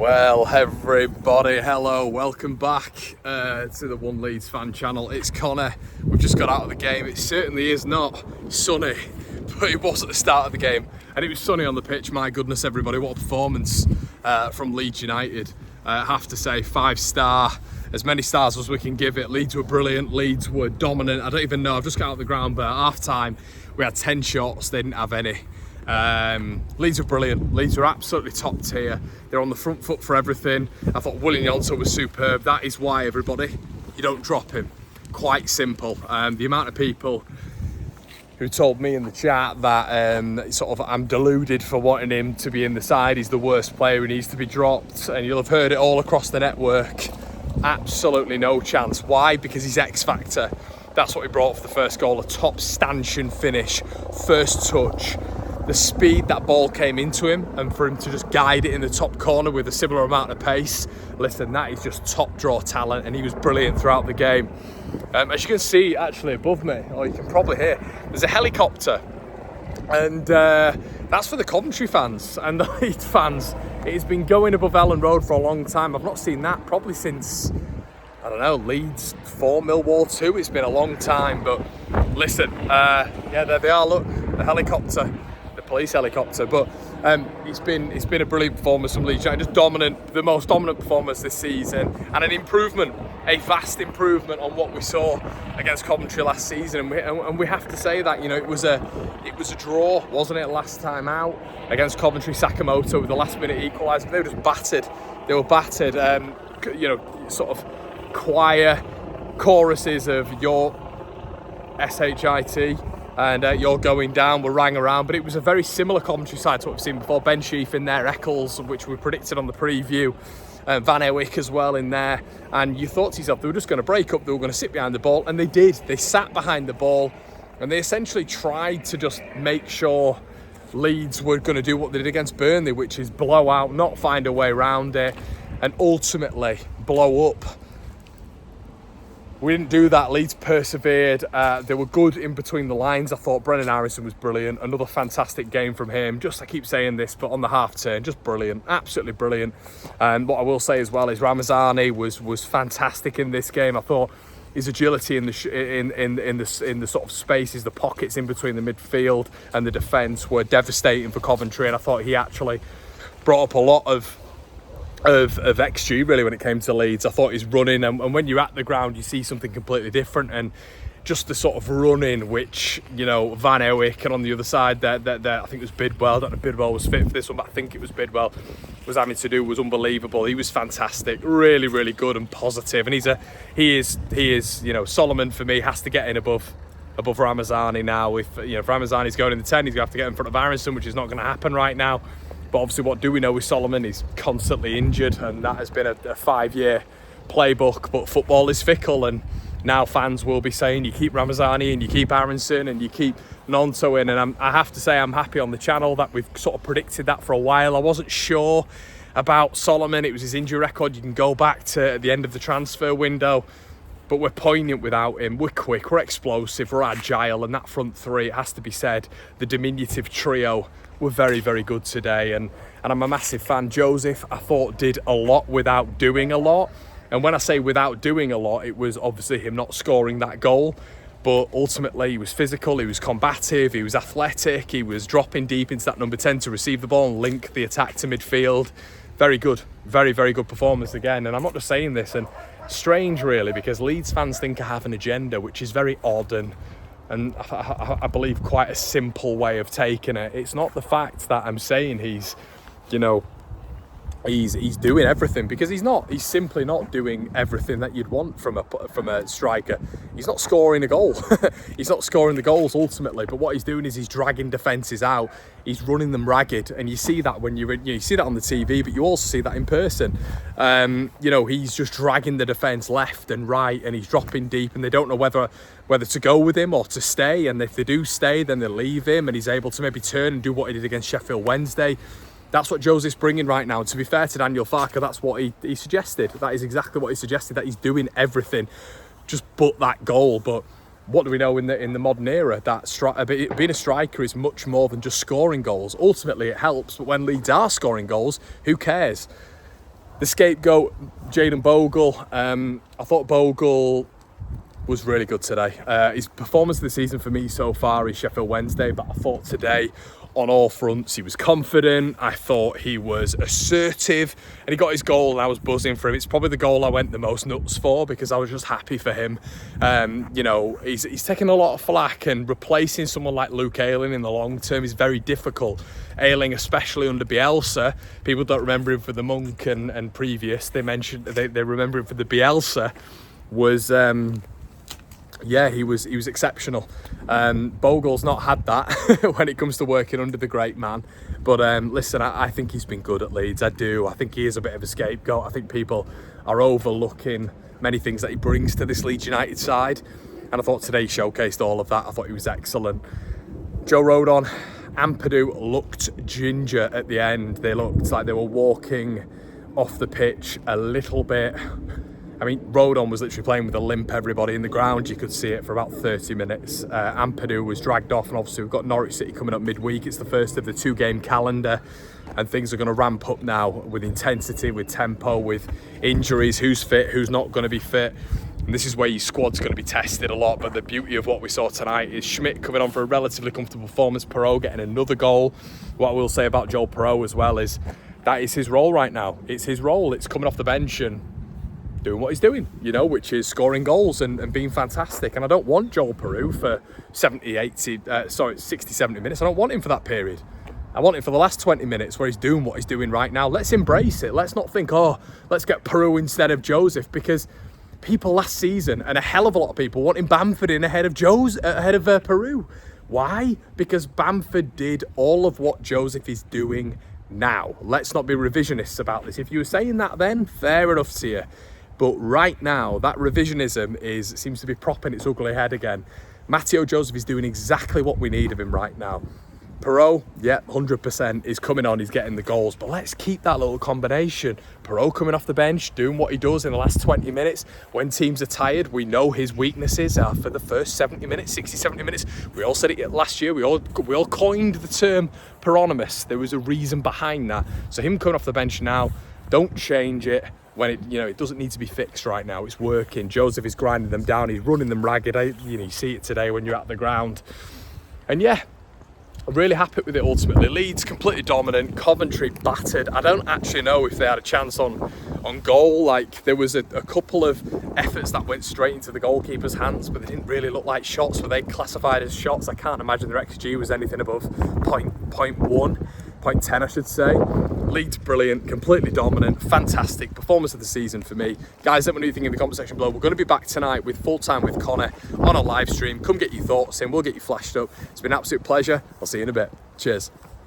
Well, everybody, hello, welcome back to the One Leeds fan channel. It's Connor. We've just got out of the game. It certainly is not sunny, but it was at the start of the game, and it was sunny on the pitch. My goodness, everybody, what a performance from Leeds United. I have to say, 5-star, as many stars as we can give it. Leeds were brilliant, Leeds were dominant. I don't even know, I've just got out of the ground, but at half time we had 10 shots, they didn't have any. Leeds were brilliant. Leeds were absolutely top tier. They're on the front foot for everything. I thought Gnonto was superb. That is why, everybody, you don't drop him. Quite simple. The amount of people who told me in the chat that I'm deluded for wanting him to be in the side. He's the worst player, he needs to be dropped, and you'll have heard it all across the network. Absolutely no chance. Why? Because he's X Factor. That's what he brought for the first goal. A top stanchion finish, first touch. The speed that ball came into him, and for him to just guide it in the top corner with a similar amount of pace. Listen, that is just top draw talent, and he was brilliant throughout the game. As you can see actually above me, or you can probably hear, there's a helicopter, and that's for the Coventry fans and the Leeds fans. It has been going above Elland Road for a long time. I've not seen that probably since, I don't know, Leeds 4, Millwall 2. It's been a long time, but listen, yeah, there they are, look, the helicopter. Police helicopter, but it's been a brilliant performance from Leeds United. Just dominant, the most dominant performance this season, and an improvement, a vast improvement on what we saw against Coventry last season. And we have to say that, you know, it was a draw, wasn't it, last time out against Coventry. Sakamoto with the last minute equaliser. They were just battered. They were battered. You know, sort of choir choruses of your SHIT. And you're going down, we're rang around, but it was a very similar Coventry side to what we've seen before. Ben Sheaf in there, Eccles, which we predicted on the preview, Van Ewyck as well in there, and you thought to yourself they were just going to break up, they were going to sit behind the ball, and they did. They sat behind the ball, and they essentially tried to just make sure Leeds were going to do what they did against Burnley, which is blow out, not find a way around it, and ultimately blow up. We didn't do that. Leeds persevered. They were good in between the lines. I thought Brennan Harrison was brilliant. Another fantastic game from him. Just, I keep saying this, but on the half turn, just brilliant. Absolutely brilliant. And what I will say as well is Ramazani was fantastic in this game. I thought his agility in the sort of spaces, the pockets in between the midfield and the defence were devastating for Coventry. And I thought he actually brought up a lot of XG really when it came to Leeds. I thought he's running, and when you're at the ground you see something completely different, and just the sort of running which, you know, Van Ewyck, and on the other side there I think it was Bidwell. I don't know if Bidwell was fit for this one, but I think it was Bidwell was having to do, was unbelievable. He was fantastic, really, really good and positive, and he is, you know, Solomon for me has to get in above Ramazani now. If Ramazani's going in the 10, he's going to have to get in front of Aronson, which is not going to happen right now. But obviously, what do we know with Solomon? He's constantly injured, and that has been a 5-year playbook. But football is fickle, and now fans will be saying you keep Ramazani and you keep Aronson and you keep Gnonto in. And I have to say, I'm happy on the channel that we've sort of predicted that for a while. I wasn't sure about Solomon. It was his injury record. You can go back to the end of the transfer window. But we're poignant without him. We're quick, we're explosive, we're agile, and that front three, it has to be said, the diminutive trio were very, very good today. And I'm a massive fan. Joseph, I thought, did a lot without doing a lot. And when I say without doing a lot, it was obviously him not scoring that goal. But ultimately, he was physical, he was combative, he was athletic, he was dropping deep into that number 10 to receive the ball and link the attack to midfield. Very good, very, very good performance again. And I'm not just saying this, and strange really, because Leeds fans think I have an agenda, which is very odd and I believe quite a simple way of taking it. It's not the fact that I'm saying he's, you know, he's doing everything, because he's not. He's simply not doing everything that you'd want from a striker. He's not scoring a goal. He's not scoring the goals ultimately, but what he's doing is he's dragging defences out. He's running them ragged, and you see that when you see that on the TV, but you also see that in person. You know, he's just dragging the defence left and right, and he's dropping deep, and they don't know whether to go with him or to stay. And if they do stay, then they leave him, and he's able to maybe turn and do what he did against Sheffield Wednesday. That's what Joseph's bringing right now. And to be fair to Daniel Farke, that's what he suggested. That is exactly what he suggested, that he's doing everything just but that goal. But what do we know in the modern era? That being a striker is much more than just scoring goals. Ultimately, it helps, but when Leeds are scoring goals, who cares? The scapegoat, Jayden Bogle. I thought Bogle was really good today. His performance of the season for me so far is Sheffield Wednesday, but I thought today on all fronts he was confident. I thought he was assertive, and he got his goal and I was buzzing for him. It's probably the goal I went the most nuts for because I was just happy for him. You know, he's taken a lot of flack, and replacing someone like Luke Ayling in the long term is very difficult. Ayling, especially under Bielsa, people don't remember him for the Monk and previous. They remember him for the Bielsa. Was yeah, he was exceptional. Bogle's not had that when it comes to working under the great man. But listen, I think he's been good at Leeds. I do. I think he is a bit of a scapegoat. I think people are overlooking many things that he brings to this Leeds United side. And I thought today he showcased all of that. I thought he was excellent. Joe Rodon, Ampadu looked ginger at the end. They looked like they were walking off the pitch a little bit. I mean, Rodon was literally playing with a limp, everybody in the ground. You could see it for about 30 minutes. Ampadu was dragged off, and obviously we've got Norwich City coming up midweek. It's the first of the 2-game calendar, and things are going to ramp up now with intensity, with tempo, with injuries, who's fit, who's not going to be fit. And this is where your squad's going to be tested a lot. But the beauty of what we saw tonight is Schmidt coming on for a relatively comfortable performance, Perrault getting another goal. What I will say about Joel Perrault as well is that is his role right now. It's his role. It's coming off the bench and doing what he's doing, you know, which is scoring goals and being fantastic. And I don't want Joel Perrault for 60, 70 minutes. I don't want him for that period. I want him for the last 20 minutes where he's doing what he's doing right now. Let's embrace it. Let's not think, oh, let's get Perrault instead of Joseph, because people last season, and a hell of a lot of people, wanting Bamford in ahead of Perrault. Why? Because Bamford did all of what Joseph is doing now. Let's not be revisionists about this. If you were saying that then, fair enough to you. But right now, that revisionism seems to be propping its ugly head again. Mateo Joseph is doing exactly what we need of him right now. Perrault, yeah, 100% is coming on, he's getting the goals. But let's keep that little combination. Perrault coming off the bench, doing what he does in the last 20 minutes. When teams are tired, we know his weaknesses are for the first 70 minutes, 60, 70 minutes. We all said it last year. We all coined the term Perronymous. There was a reason behind that. So him coming off the bench now, don't change it. When it doesn't need to be fixed right now. It's working. Joseph is grinding them down. He's running them ragged. You see it today when you're at the ground. And yeah, I'm really happy with it ultimately. Leeds completely dominant. Coventry battered. I don't actually know if they had a chance on goal. Like, there was a couple of efforts that went straight into the goalkeeper's hands, but they didn't really look like shots. Were they classified as shots? I can't imagine their XG was anything above 0.10, I should say. Leeds brilliant, completely dominant, fantastic performance of the season for me. Guys, let me know what you think in the comment section below. We're going to be back tonight with Full Time with Connor on a live stream. Come get your thoughts in, we'll get you flashed up. It's been an absolute pleasure. I'll see you in a bit. Cheers.